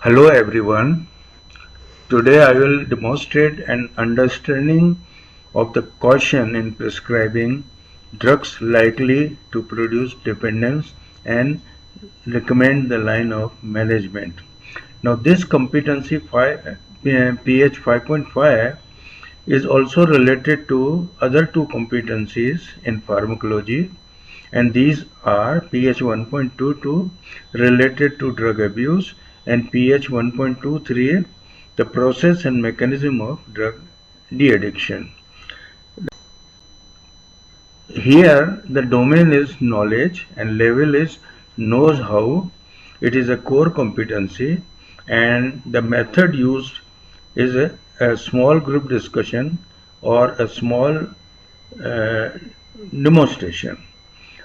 Hello everyone. Today I will demonstrate an understanding of the caution in prescribing drugs likely to produce dependence and recommend the line of management. Now this competency PH 5.5 is also related to other two competencies in pharmacology, and these are PH 1.22 related to drug abuse and PH 1.23 the process and mechanism of drug de-addiction. Here the domain is knowledge and level is knows how. It is a core competency, and the method used is a small group discussion or a small uh, demonstration.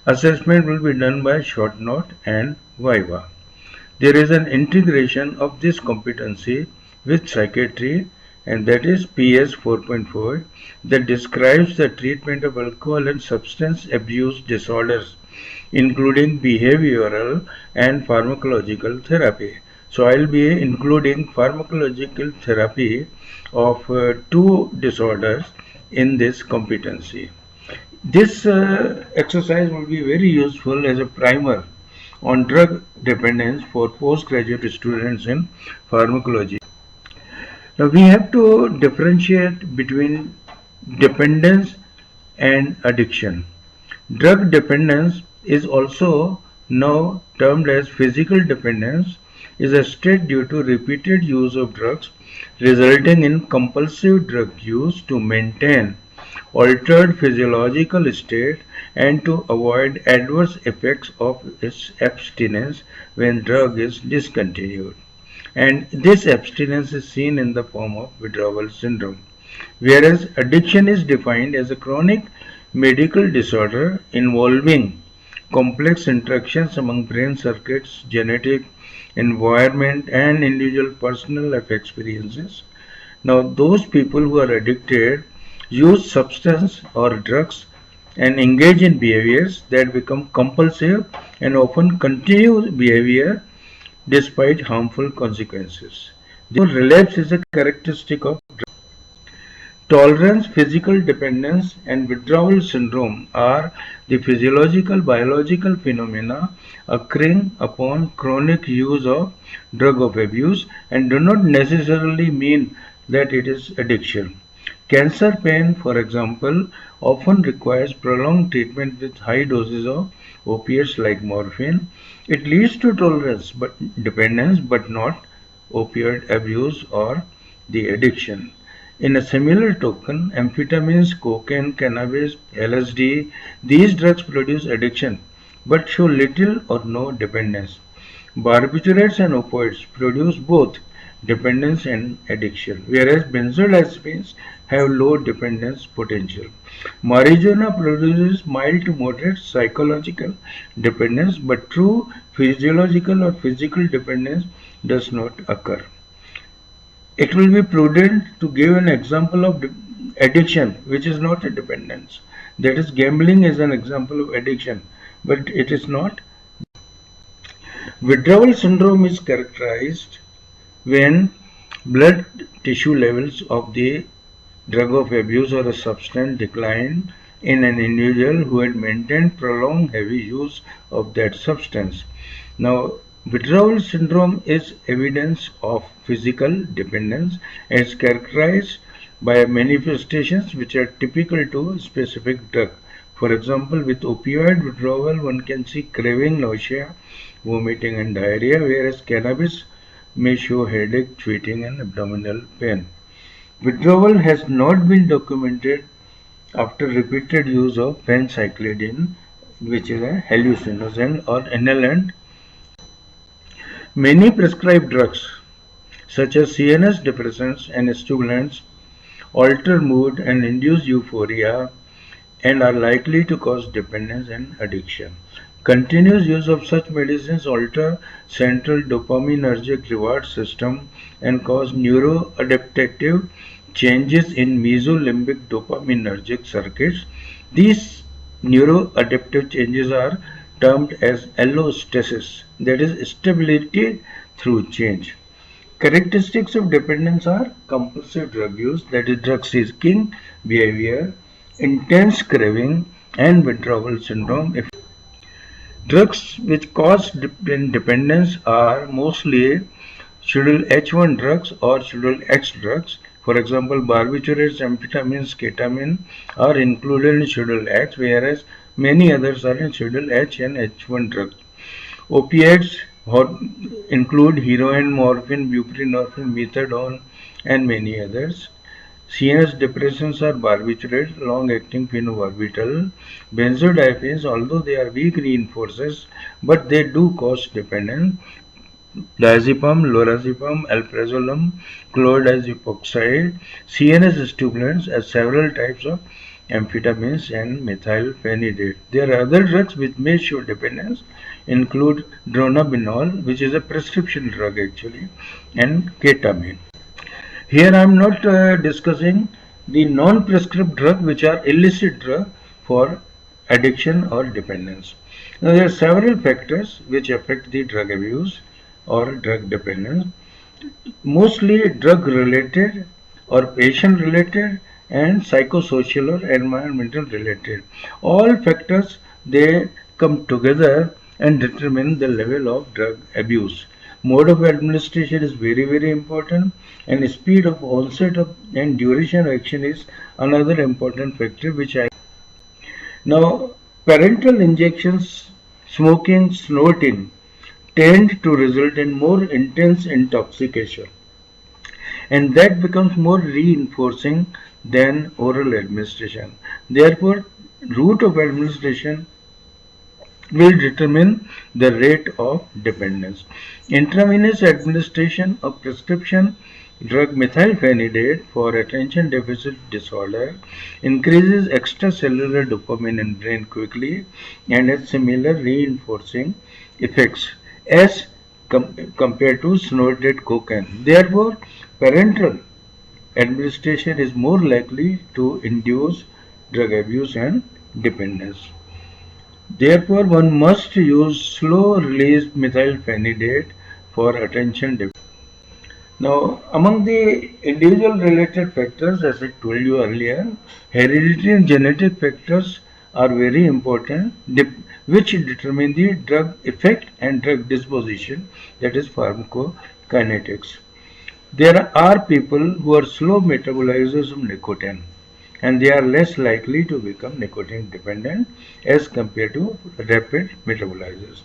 Assessment will be done by short note and viva. There is an integration of this competency with psychiatry, and that is PS 4.4 that describes the treatment of alcohol and substance abuse disorders, including behavioral and pharmacological therapy. So I will be including pharmacological therapy of two disorders in this competency. This exercise will be very useful as a primer on drug dependence for postgraduate students in pharmacology. Now we have to differentiate between dependence and addiction. Drug dependence is also now termed as physical dependence, is a state due to repeated use of drugs resulting in compulsive drug use to maintain altered physiological state and to avoid adverse effects of its abstinence when drug is discontinued. And this abstinence is seen in the form of withdrawal syndrome. Whereas addiction is defined as a chronic medical disorder involving complex interactions among brain circuits, genetic, environment, and individual personal life experiences. Now, those people who are addicted use substance or drugs and engage in behaviors that become compulsive and often continue behavior despite harmful consequences. Therefore, relapse is a characteristic of tolerance, physical dependence, and withdrawal syndrome are the physiological biological phenomena occurring upon chronic use of drug of abuse and do not necessarily mean that it is addiction. Cancer pain, for example, often requires prolonged treatment with high doses of opiates like morphine. It leads to tolerance but dependence, but not opioid abuse or the addiction. In a similar token, amphetamines, cocaine, cannabis, LSD, these drugs produce addiction but show little or no dependence. Barbiturates and opioids produce both dependence and addiction, whereas benzodiazepines have low dependence potential. Marijuana produces mild to moderate psychological dependence, but true physiological or physical dependence does not occur. It will be prudent to give an example of addiction which is not a dependence. That is, gambling is an example of addiction, but it is not. Withdrawal syndrome is characterized when blood tissue levels of the drug of abuse or a substance decline in an individual who had maintained prolonged heavy use of that substance. Now, withdrawal syndrome is evidence of physical dependence and is characterized by manifestations which are typical to a specific drug. For example, with opioid withdrawal, one can see craving, nausea, vomiting, and diarrhea, whereas cannabis may show headache, tweeting, and abdominal pain. Withdrawal has not been documented after repeated use of phencyclidine, which is a hallucinogen or inhalant. Many prescribed drugs, such as CNS depressants and stimulants, alter mood and induce euphoria and are likely to cause dependence and addiction. Continuous use of such medicines alter central dopaminergic reward system and cause neuroadaptive changes in mesolimbic dopaminergic circuits. These neuroadaptive changes are termed as allostasis, that is stability through change. Characteristics of dependence are compulsive drug use, that is drug seeking behavior, intense craving, and withdrawal syndrome. Drugs which cause dependence are mostly Schedule H1 drugs or Schedule X drugs. For example, barbiturates, amphetamines, ketamine are included in Schedule X, whereas many others are in Schedule H and H1 drugs. Opiates include heroin, morphine, buprenorphine, methadone, and many others. CNS depressants are barbiturates, long-acting phenobarbital. Benzodiazepines, although they are weak reinforcers, but they do cause dependence. Diazepam, lorazepam, alprazolam, chlordiazepoxide. CNS stimulants are several types of amphetamines and methylphenidate. There are other drugs which may show dependence, include dronabinol, which is a prescription drug actually, and ketamine. Here I am not discussing the non-prescribed drug, which are illicit drug for addiction or dependence. Now there are several factors which affect the drug abuse or drug dependence, mostly drug related or patient related and psychosocial or environmental related. All factors, they come together and determine the level of drug abuse. Mode of administration is very important, and speed of onset of and duration of action is another important factor which I. Now, parental injections, smoking, snorting tend to result in more intense intoxication, and that becomes more reinforcing than oral administration. Therefore, route of administration will determine the rate of dependence. Intravenous administration of prescription drug methylphenidate for attention deficit disorder increases extracellular dopamine in brain quickly and has similar reinforcing effects as compared to snorted cocaine. Therefore, parenteral administration is more likely to induce drug abuse and dependence. Therefore, one must use slow-release methylphenidate for attention deficit. Now, among the individual related factors, as I told you earlier, hereditary and genetic factors are very important, which determine the drug effect and drug disposition, that is pharmacokinetics. There are people who are slow metabolizers of nicotine, and they are less likely to become nicotine dependent as compared to rapid metabolizers.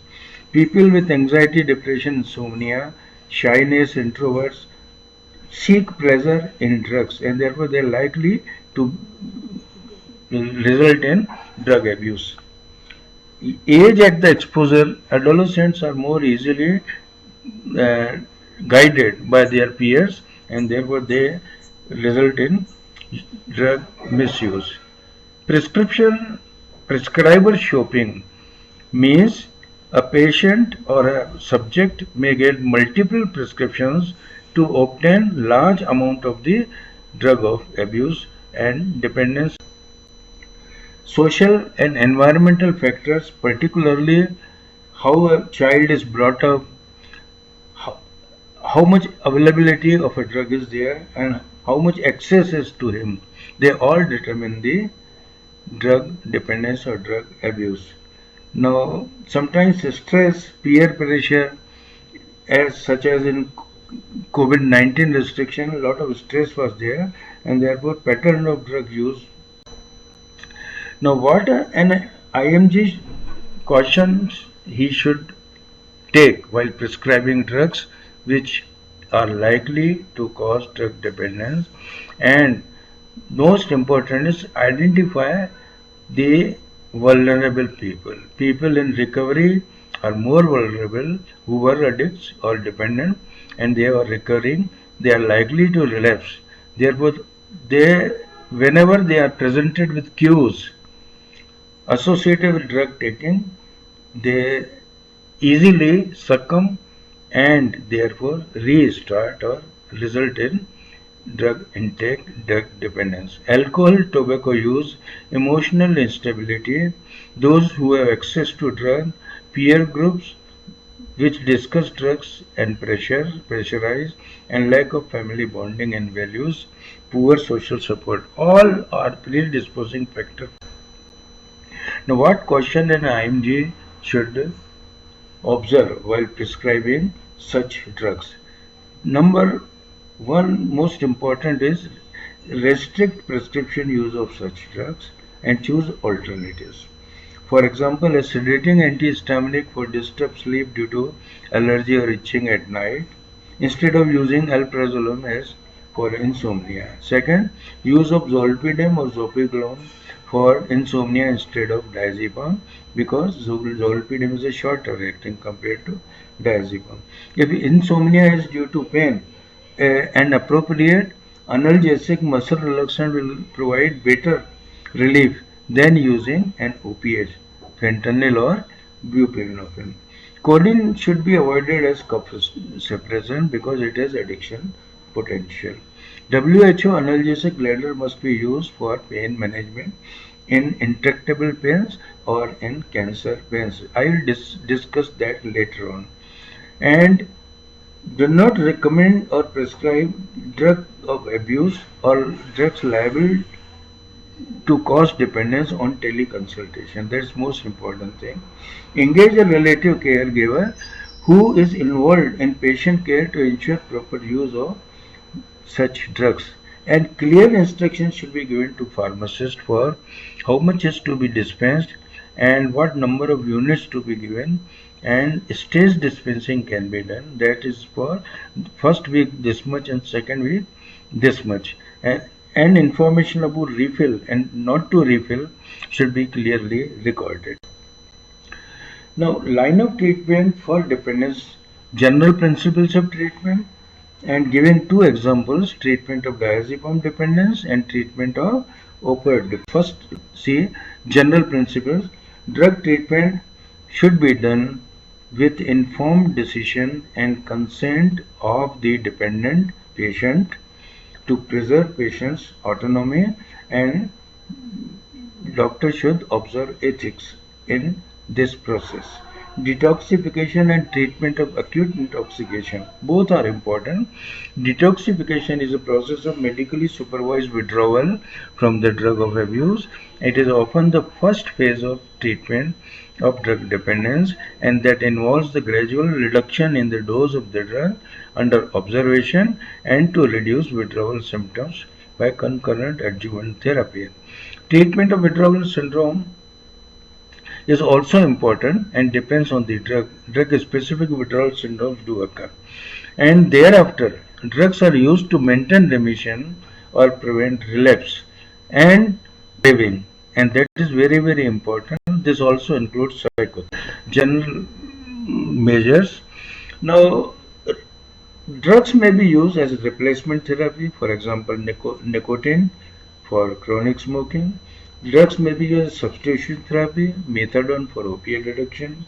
People with anxiety, depression, insomnia, shyness, introverts seek pleasure in drugs, and therefore they are likely to result in drug abuse. Age at the exposure, adolescents are more easily uh, guided by their peers, and therefore they result in drug misuse. Prescription prescriber shopping means a patient or a subject may get multiple prescriptions to obtain large amount of the drug of abuse and dependence. Social and environmental factors, particularly how a child is brought up, how, how much availability of a drug is there, and how much access is to him, they all determine the drug dependence or drug abuse. Now, sometimes stress, peer pressure, as such as in COVID-19 restriction, a lot of stress was there, and therefore pattern of drug use. Now, what an IMG cautions he should take while prescribing drugs which are likely to cause drug dependence, and most important is identify the vulnerable people. People in recovery are more vulnerable who were addicts or dependent, and they are recurring, they are likely to relapse. Therefore, they, whenever they are presented with cues associated with drug taking, they easily succumb and therefore restart or result in drug intake, drug dependence. Alcohol, tobacco use, emotional instability, those who have access to drug, peer groups, which discuss drugs and pressurize, and lack of family bonding and values, poor social support. All are predisposing factors. Now, what question an IMG should observe while prescribing such drugs? Number one most important is restrict prescription use of such drugs and choose alternatives. For example, a sedating antihistaminic for disturbed sleep due to allergy or itching at night instead of using alprazolam as for insomnia. Second, use of zolpidem or zopiclone for insomnia instead of diazepam because zolpidem is a shorter acting compared to diazepam. If insomnia is due to pain, an appropriate analgesic muscle relaxant will provide better relief than using an opiate, fentanyl or buprenorphine. Codeine should be avoided as cough suppressant because it has addiction potential. WHO analgesic ladder must be used for pain management in intractable pains or in cancer pains. I will discuss that later on. And do not recommend or prescribe drug of abuse or drugs liable to cause dependence on teleconsultation. That's most important thing. Engage a relative caregiver who is involved in patient care to ensure proper use of such drugs, and clear instructions should be given to pharmacist for how much is to be dispensed and what number of units to be given, and stage dispensing can be done, that is for first week this much and second week this much, and information about refill and not to refill should be clearly recorded. Now, line of treatment for dependence, general principles of treatment, and giving two examples, treatment of diazepam dependence and treatment of opioid dependence. First, see general principles. Drug treatment should be done with informed decision and consent of the dependent patient to preserve patient's autonomy, and doctor should observe ethics in this process. Detoxification and treatment of acute intoxication, both are important. Detoxification is a process of medically supervised withdrawal from the drug of abuse. It is often the first phase of treatment of drug dependence, and that involves the gradual reduction in the dose of the drug under observation and to reduce withdrawal symptoms by concurrent adjuvant therapy. Treatment of withdrawal syndrome is also important and depends on the drug. Drug-specific withdrawal syndromes do occur. And thereafter, drugs are used to maintain remission or prevent relapse and craving. And that is very, very important. This also includes psychotherapy. General measures. Now, drugs may be used as a replacement therapy, for example, nicotine for chronic smoking. Drugs may be used as substitution therapy, methadone for opiate addiction.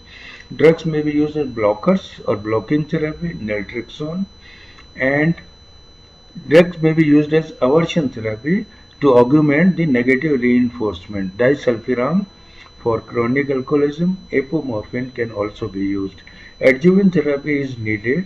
Drugs may be used as blockers or blocking therapy, naltrexone. And drugs may be used as aversion therapy to augment the negative reinforcement. Disulfiram for chronic alcoholism, apomorphine can also be used. Adjuvant therapy is needed.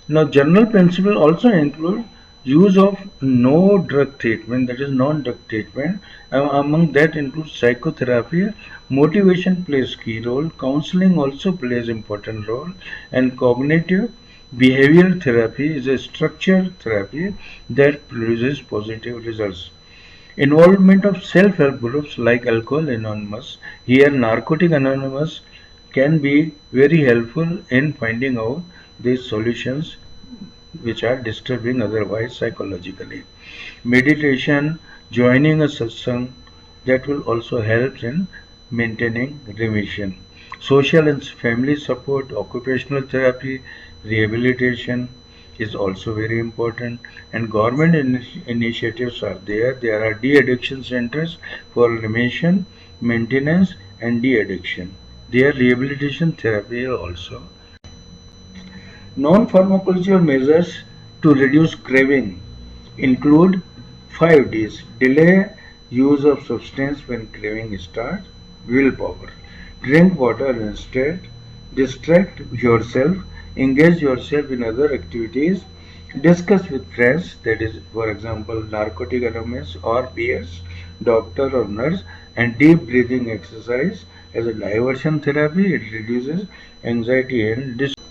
Now, general principle also include use of no drug treatment, that is non-drug treatment. Among that includes psychotherapy. Motivation plays key role. Counseling also plays important role, and cognitive behavioral therapy is a structured therapy that produces positive results. Involvement of self-help groups like Alcohol Anonymous, here Narcotic Anonymous, can be very helpful in finding out these solutions which are disturbing otherwise psychologically. Meditation, joining a satsang, that will also help in maintaining remission. Social and family support, occupational therapy, rehabilitation is also very important, and government initiatives are there. There are de-addiction centers for remission, maintenance and de-addiction. Their rehabilitation therapy also. Non-pharmacological measures to reduce craving include 5 Ds. Delay use of substance when craving starts. Willpower. Drink water instead. Distract yourself, engage yourself in other activities, discuss with friends, that is, for example, narcotic anonymous or peers, doctor or nurse, and deep breathing exercise as a diversion therapy. It reduces anxiety and distress.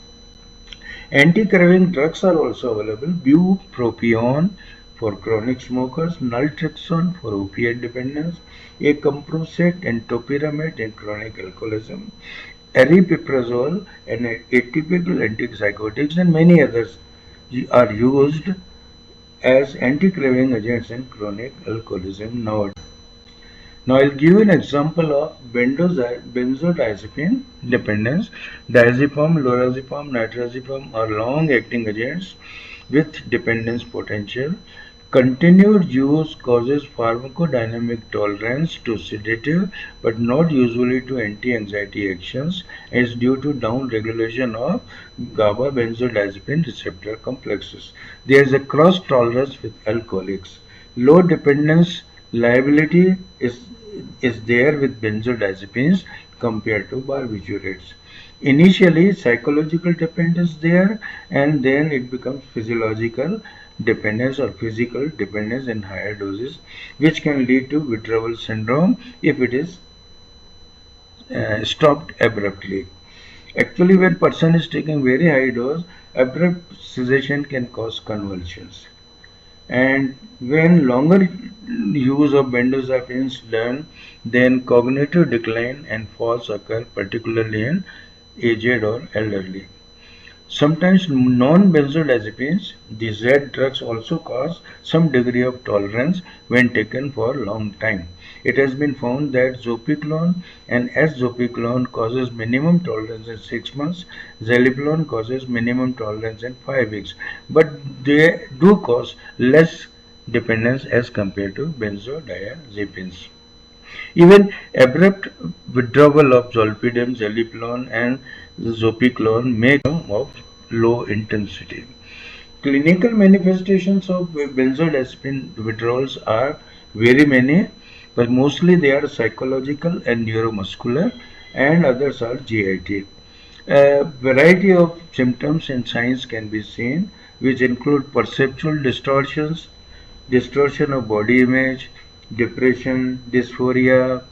Anti-craving drugs are also available. Bupropion for chronic smokers, naltrexone for opiate dependence, acamprosate and topiramate in chronic alcoholism, aripiprazole and atypical antipsychotics and many others are used as anti-craving agents in chronic alcoholism nowadays. Now I'll give you an example of benzodiazepine dependence. Diazepam, lorazepam, nitrazepam are long-acting agents with dependence potential. Continued use causes pharmacodynamic tolerance to sedative but not usually to anti-anxiety actions and is due to down-regulation of GABA benzodiazepine receptor complexes. There is a cross tolerance with alcoholics. Low dependence liability is there with benzodiazepines compared to barbiturates. Initially, psychological dependence there, and then it becomes physiological dependence or physical dependence in higher doses, which can lead to withdrawal syndrome if it is stopped abruptly. Actually, when person is taking very high dose, abrupt cessation can cause convulsions. And when longer use of benzodiazepines done, then cognitive decline and falls occur, particularly in aged or elderly. Sometimes non-benzodiazepines, these Z drugs also cause some degree of tolerance when taken for a long time. It has been found that zopiclone and S-zopiclone causes minimum tolerance in 6 months, zalipilone causes minimum tolerance in 5 weeks, but they do cause less dependence as compared to benzodiazepines. Even abrupt withdrawal of zolpidem, zalipilone and zopiclone may come of low intensity. Clinical manifestations of benzodiazepine withdrawals are very many, but mostly they are psychological and neuromuscular, and others are GIT. A variety of symptoms and signs can be seen, which include perceptual distortions, distortion of body image, depression, dysphoria,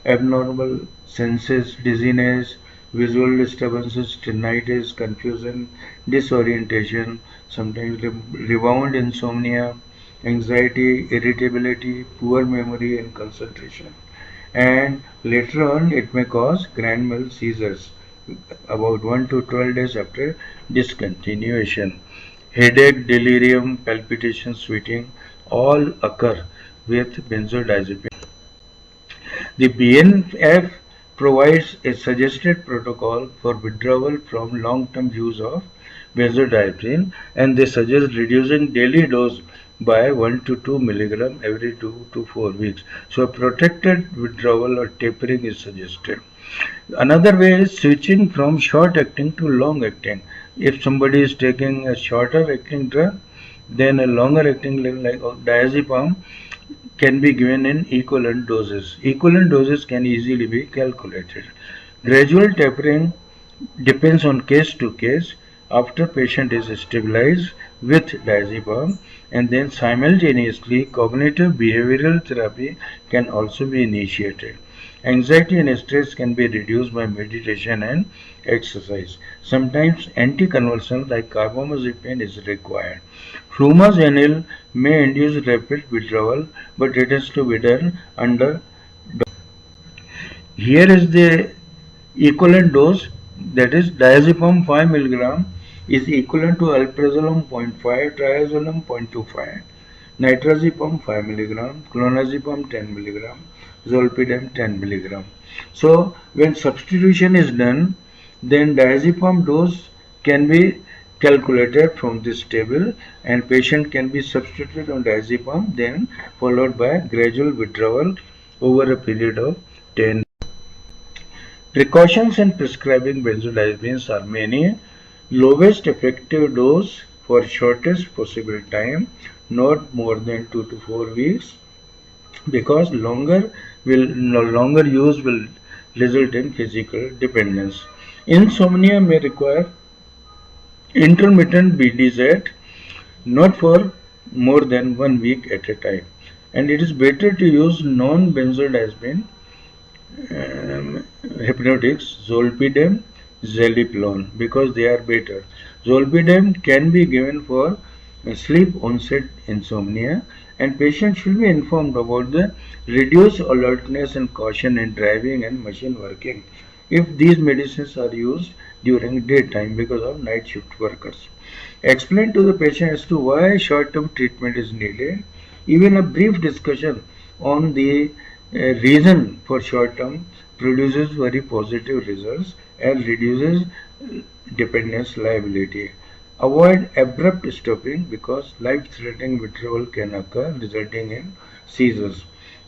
abnormal senses, dizziness, visual disturbances, tinnitus, confusion, disorientation, sometimes rebound insomnia, anxiety, irritability, poor memory and concentration. And later on it may cause grand mal seizures about 1 to 12 days after discontinuation. Headache, delirium, palpitation, sweating all occur with benzodiazepine. The BNF provides a suggested protocol for withdrawal from long-term use of benzodiazepine, and they suggest reducing daily dose by 1 to 2 milligram every 2 to 4 weeks. So a protected withdrawal or tapering is suggested. Another way is switching from short acting to long acting. If somebody is taking a shorter acting drug, then a longer acting like diazepam can be given in equivalent doses. Equivalent doses can easily be calculated. Gradual tapering depends on case to case after patient is stabilized with diazepam, and then simultaneously cognitive behavioral therapy can also be initiated. Anxiety and stress can be reduced by meditation and exercise. Sometimes anticonvulsant like carbamazepine is required. Flumazenil may induce rapid withdrawal, but it has to be done under. Here is the equivalent dose, that is diazepam 5 milligram is equivalent to alprazolam 0.5, triazolam 0.25, nitrazepam 5 milligram, clonazepam 10 milligram, zolpidem 10 milligram. So when substitution is done, then diazepam dose can be calculated from this table, and patient can be substituted on diazepam, then followed by gradual withdrawal over a period of 10. Precautions in prescribing benzodiazepines are many. Lowest effective dose for shortest possible time, not more than 2 to 4 weeks, because longer use will result in physical dependence. Insomnia may require intermittent BDZ, not for more than 1 week at a time. And it is better to use non-benzodiazepine hypnotics, zolpidem, zolpidem, because they are better. Zolpidem can be given for sleep onset insomnia, and patients should be informed about the reduced alertness and caution in driving and machine working if these medicines are used during daytime because of night shift workers. Explain to the patient as to why short-term treatment is needed. Even a brief discussion on the reason for short-term produces very positive results and reduces dependence liability. Avoid abrupt stopping because life-threatening withdrawal can occur, resulting in seizures.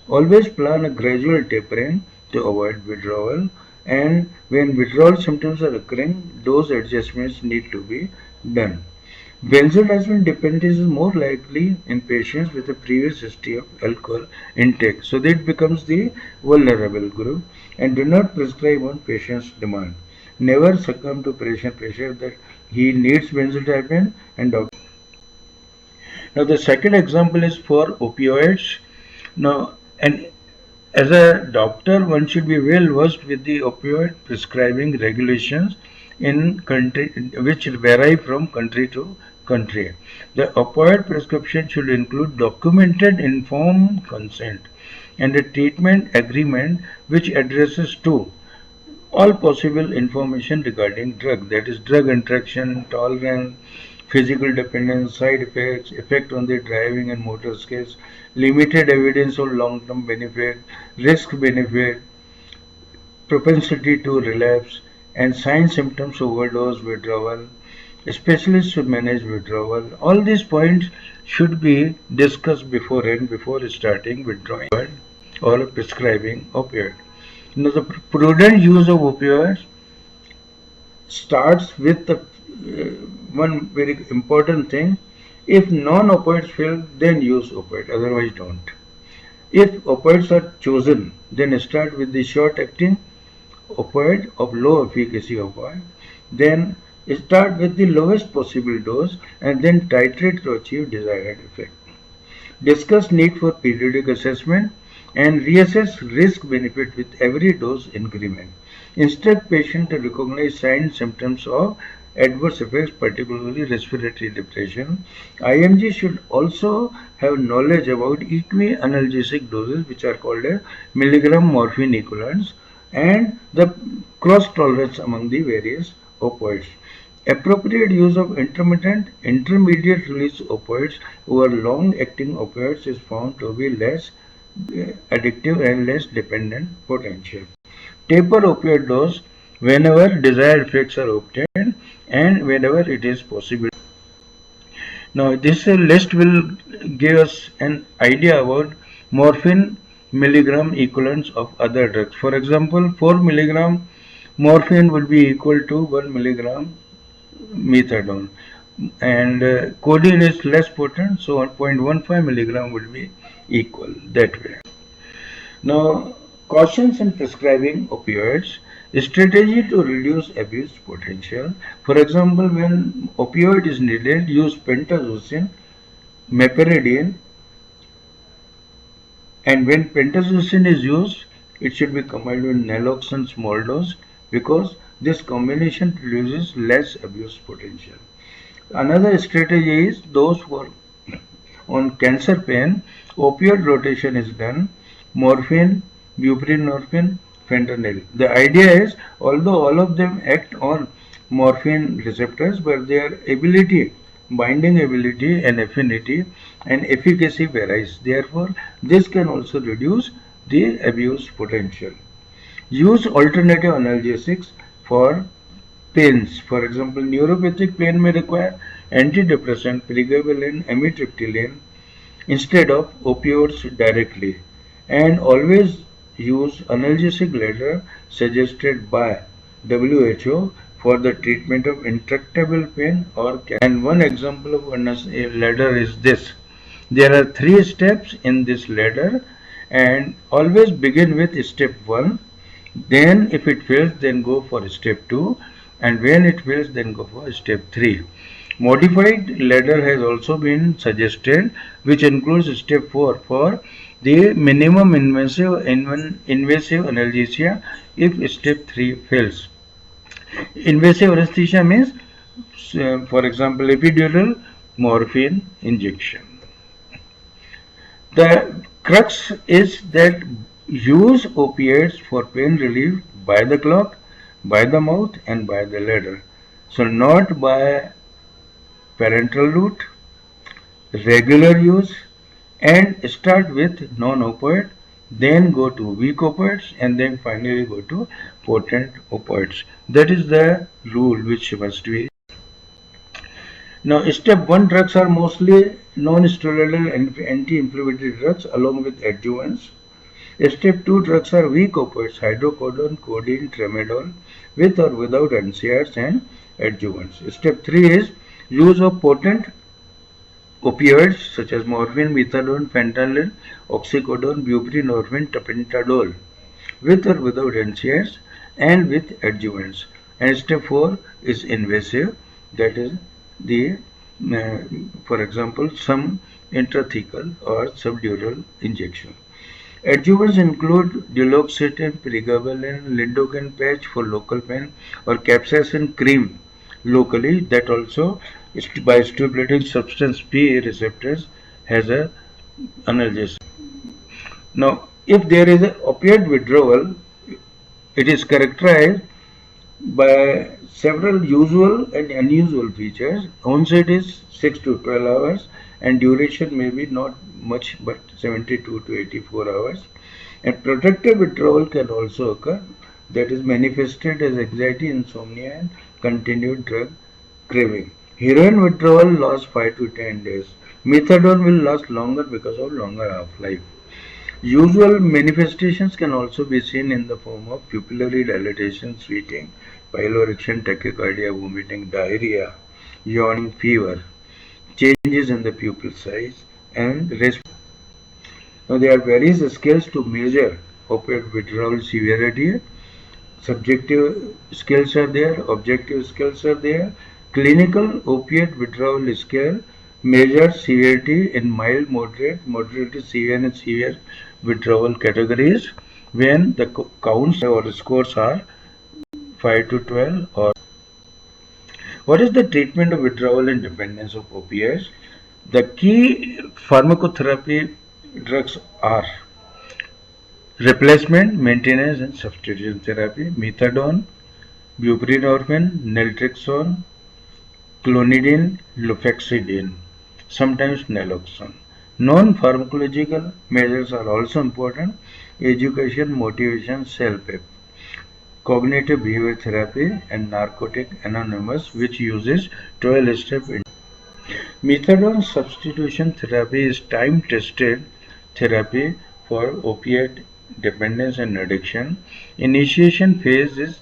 Always plan a gradual tapering to avoid withdrawal, and when withdrawal symptoms are occurring, dose adjustments need to be done. Benzodiazepine dependence is more likely in patients with a previous history of alcohol intake, so that becomes the vulnerable group, and do not prescribe on patient's demand. Never succumb to patient pressure that he needs benzodiazepine and doctor. Now the second example is for opioids. Now, and as a doctor, one should be well versed with the opioid prescribing regulations in country which vary from country to country. The opioid prescription should include documented informed consent and a treatment agreement which addresses two all possible information regarding drug, that is drug interaction, tolerance, physical dependence, side effects, effect on the driving and motor skills, limited evidence of long-term benefit, risk benefit, propensity to relapse, and signs symptoms overdose withdrawal. Specialists should manage withdrawal. All these points should be discussed beforehand before starting withdrawing or prescribing opioid. Now, the prudent use of opioids starts with the one very important thing. If non-opioids fail, then use opioid, otherwise don't. If opioids are chosen, then start with the short-acting opioid of low efficacy opioid. Then start with the lowest possible dose and then titrate to achieve desired effect. Discuss need for periodic assessment and reassess risk benefit with every dose increment. Instruct patient to recognize signs symptoms of adverse effects, particularly respiratory depression. IMG should also have knowledge about equi-analgesic doses, which are called as milligram morphine equivalents, and the cross tolerance among the various opioids. Appropriate use of intermittent intermediate release opioids over long acting opioids is found to be less addictive and less dependent potential. Taper opioid dose whenever desired effects are obtained and whenever it is possible. Now this list will give us an idea about morphine milligram equivalents of other drugs. For example, 4 milligram morphine would be equal to 1 milligram methadone, and codeine is less potent, so 0.15 milligram would be equal that way. Now, cautions in prescribing opioids. Strategy to reduce abuse potential. For example, when opioid is needed, use pentazocine, meperidine, and when pentazocine is used, it should be combined with naloxone small dose because this combination produces less abuse potential. Another strategy is those who are on cancer pain, opioid rotation is done, morphine, buprenorphine, fentanyl. The idea is, although all of them act on morphine receptors, but their ability, binding ability and affinity and efficacy varies. Therefore, this can also reduce the abuse potential. Use alternative analgesics for pains. For example, neuropathic pain may require antidepressant, pregabalin, amitriptyline instead of opioids directly, and always use analgesic letter suggested by WHO for the treatment of intractable pain or cancer. And one example of a ladder is this. There are 3 steps in this ladder, and always begin with step 1. Then if it fails, then go for step 2, and when it fails, then go for step 3. Modified ladder has also been suggested, which includes step 4 for the minimum invasive analgesia if step 3 fails. Invasive anesthesia means, for example, epidural morphine injection. The crux is that use opiates for pain relief by the clock, by the mouth, and by the ladder. So, not by parenteral route, regular use, and start with non-opioid, then go to weak opioids, and then finally go to potent opioids. That is the rule which must be. Now, step 1 drugs are mostly non-steroidal and anti-inflammatory drugs along with adjuvants. Step 2 drugs are weak opioids, hydrocodone, codeine, tramadol, with or without NCRs and adjuvants. Step 3 is use of potent opioids such as morphine, methadone, fentanyl, oxycodone, buprenorphine, tapentadol, with or without NCRs and with adjuvants. And step 4 is invasive, that is the, for example, some intrathecal or subdural injection. Adjuvants include duloxetine, pregabalin, lidocaine patch for local pain, or capsaicin cream locally, that also by stimulating substance P receptors has a analgesic. Now, if there is an opiate withdrawal, it is characterized by several usual and unusual features. Onset is 6 to 12 hours and duration may be not much but 72 to 84 hours. And protracted withdrawal can also occur, that is manifested as anxiety, insomnia, and continued drug craving. Heroin withdrawal lasts 5 to 10 days. Methadone will last longer because of longer half-life. Usual manifestations can also be seen in the form of pupillary dilatation, sweating, piloerection, tachycardia, vomiting, diarrhea, yawning, fever, changes in the pupil size, and respiration. Now, there are various scales to measure opioid withdrawal severity. Subjective scales are there, objective scales are there. Clinical opiate withdrawal scale measures severity in mild, moderate, moderate to severe, and severe withdrawal categories when the counts or scores are 5 to 12. Or what is the treatment of withdrawal and dependence of opiates? The key pharmacotherapy drugs are replacement, maintenance, and substitution therapy. Methadone, buprenorphine, naltrexone, clonidine, lofexidine, sometimes naloxone. Non-pharmacological measures are also important. Education, motivation, self-help, cognitive behavior therapy, and narcotic anonymous, which uses 12-step. Methadone substitution therapy is time-tested therapy for opiate dependence and addiction. Initiation phase is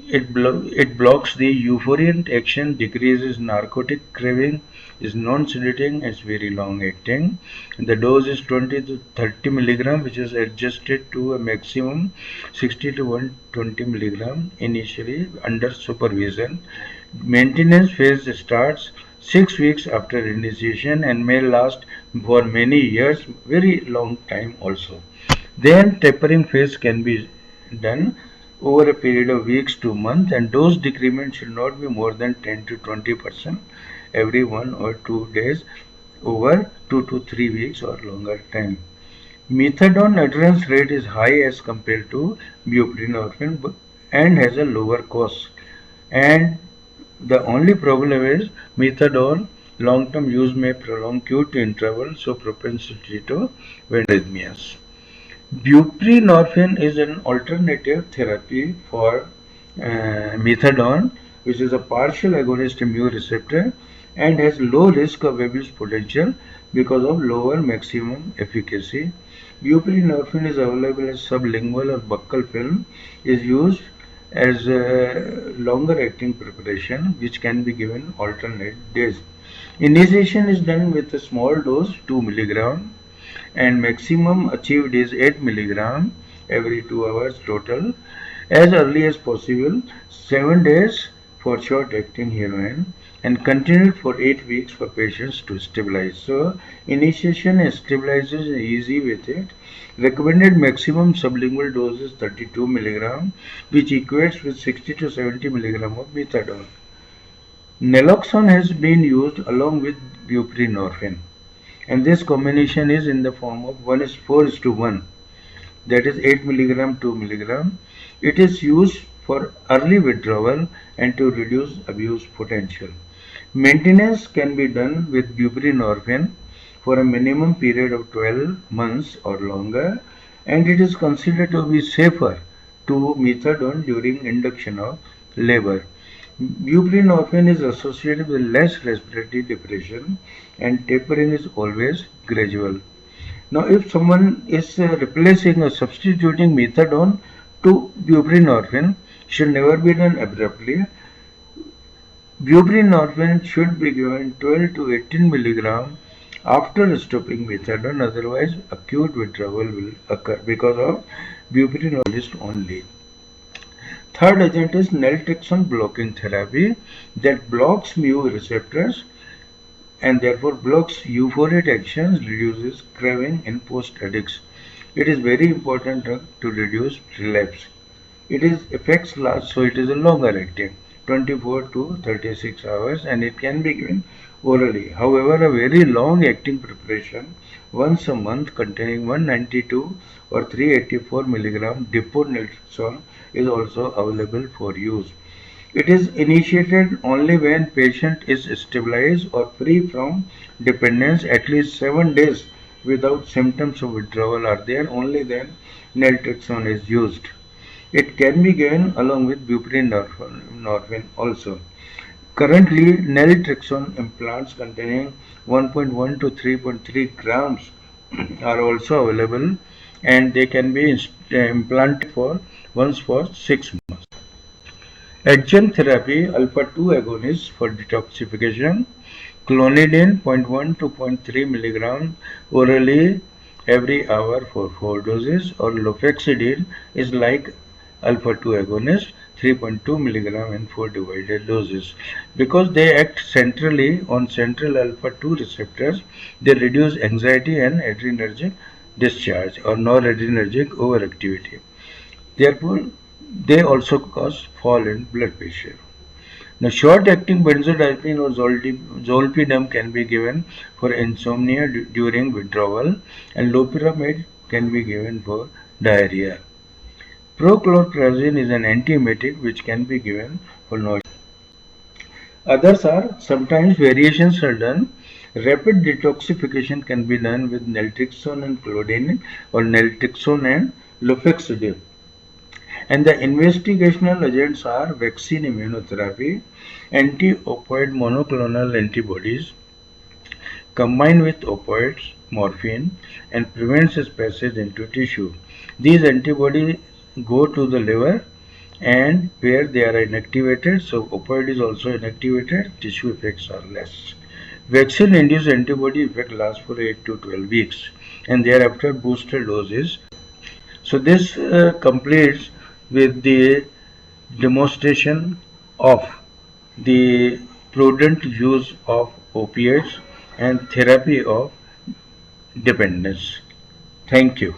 it blocks the euphoriant action, decreases narcotic craving, is non-sedating, it's very long acting. The dose is 20 to 30 milligram, which is adjusted to a maximum 60 to 120 milligram initially under supervision. Maintenance phase starts 6 weeks after initiation and may last for many years, very long time also. Then tapering phase can be done over a period of weeks to months, and dose decrement should not be more than 10 to 20% every 1 or 2 days over 2 to 3 weeks or longer time. Methadone adherence rate is high as compared to buprenorphine and has a lower cost. And the only problem is methadone long-term use may prolong QT interval, so propensity to arrhythmias. Buprenorphine is an alternative therapy for methadone, which is a partial agonist mu receptor and has low risk of abuse potential because of lower maximum efficacy. Buprenorphine is available as sublingual or buccal film, is used as a longer acting preparation which can be given alternate days. Initiation is done with a small dose 2 milligram and maximum achieved is 8 milligram every 2 hours total, as early as possible, 7 days for short-acting heroin, and continued for 8 weeks for patients to stabilize. So, initiation and stabilization is easy with it. Recommended maximum sublingual dose is 32 milligram, which equates with 60 to 70 milligram of methadone. Naloxone has been used along with buprenorphine, and this combination is in the form of 1 is 4:1, that is 8 milligram 2 milligram. It is used for early withdrawal and to reduce abuse potential. Maintenance can be done with buprenorphine for a minimum period of 12 months or longer, and it is considered to be safer to methadone during induction of labor. Buprenorphine is associated with less respiratory depression, and tapering is always gradual. Now, if someone is replacing or substituting methadone to buprenorphine, should never be done abruptly. Buprenorphine should be given 12 to 18 milligram after stopping methadone, otherwise acute withdrawal will occur because of buprenorphine only. Third agent is naltrexone blocking therapy that blocks mu receptors and therefore blocks euphoric actions, reduces craving in post-addicts. It is very important drug to reduce relapse. It is effects last, so it is a longer acting, 24 to 36 hours, and it can be given orally. However, a very long acting preparation once a month containing 192 or 384 milligram depot naltrexone is also available for use. It is initiated only when patient is stabilized or free from dependence at least 7 days without symptoms of withdrawal are there, only then naltrexone is used. It can be given along with buprenorphine also. Currently, naltrexone implants containing 1.1 to 3.3 grams are also available, and they can be implanted for once for 6 months. Adjunct therapy, alpha-2 agonists for detoxification, clonidine 0.1 to 0.3 milligram orally every hour for 4 doses, or lofexidine is like alpha-2 agonist 3.2 milligram in 4 divided doses. Because they act centrally on central alpha-2 receptors, they reduce anxiety and adrenergic discharge or noradrenergic overactivity. Therefore, they also cause fall in blood pressure. Now, short-acting benzodiazepine or zolpidem can be given for insomnia during withdrawal, and loperamide can be given for diarrhea. Prochlorperazine is an antiemetic which can be given for nausea. Others are sometimes variations are done. Rapid detoxification can be done with naltrexone and clonidine or naltrexone and lofexidine. And the investigational agents are vaccine immunotherapy, anti-opioid monoclonal antibodies, combined with opioids, morphine, and prevents its passage into tissue. These antibodies go to the liver and where they are inactivated, so opioid is also inactivated, tissue effects are less. Vaccine-induced antibody effect lasts for 8 to 12 weeks, and thereafter booster doses. So this completes with the demonstration of the prudent use of opiates and therapy of dependence. Thank you.